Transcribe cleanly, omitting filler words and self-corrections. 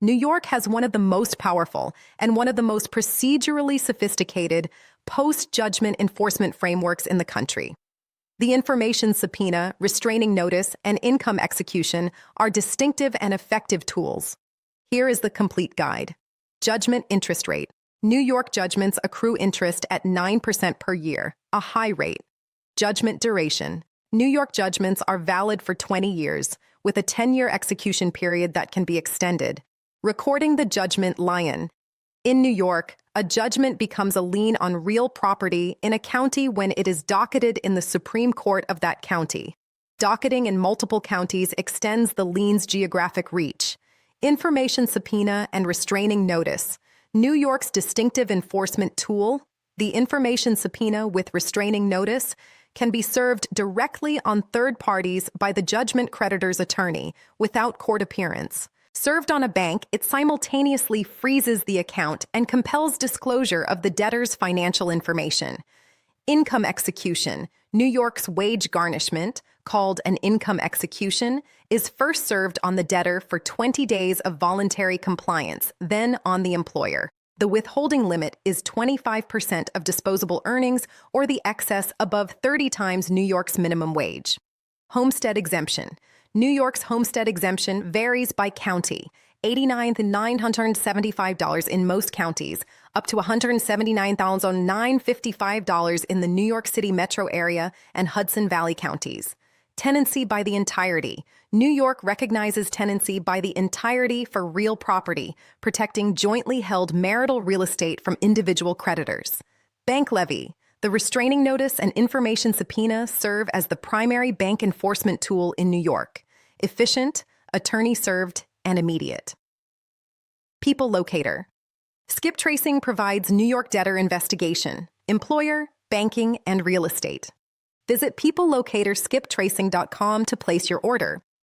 New York has one of the most powerful and one of the most procedurally sophisticated post-judgment enforcement frameworks in the country. The information subpoena, restraining notice, and income execution are distinctive and effective tools. Here is the complete guide. Judgment interest rate. New York judgments accrue interest at 9% per year, a high rate. Judgment duration. New York judgments are valid for 20 years, with a 10-year execution period that can be extended. Recording the judgment lien. In New York, a judgment becomes a lien on real property in a county when it is docketed in the Supreme Court of that county. Docketing in multiple counties extends the lien's geographic reach. Information subpoena and restraining notice. New York's distinctive enforcement tool, the information subpoena with restraining notice, can be served directly on third parties by the judgment creditor's attorney without court appearance. Served on a bank, it simultaneously freezes the account and compels disclosure of the debtor's financial information. Income execution. New York's wage garnishment, called an income execution, is first served on the debtor for 20 days of voluntary compliance, then on the employer. The withholding limit is 25% of disposable earnings or the excess above 30 times New York's minimum wage. Homestead exemption. New York's homestead exemption varies by county, $89,975 to $975 in most counties, up to $179,955 in the New York City metro area and Hudson Valley counties. Tenancy by the entirety. New York recognizes tenancy by the entirety for real property, protecting jointly held marital real estate from individual creditors. Bank levy. The restraining notice and information subpoena serve as the primary bank enforcement tool in New York. Efficient, attorney-served, and immediate. People Locator. Skip tracing provides New York debtor investigation, employer, banking, and real estate. Visit peoplelocatorskiptracing.com to place your order.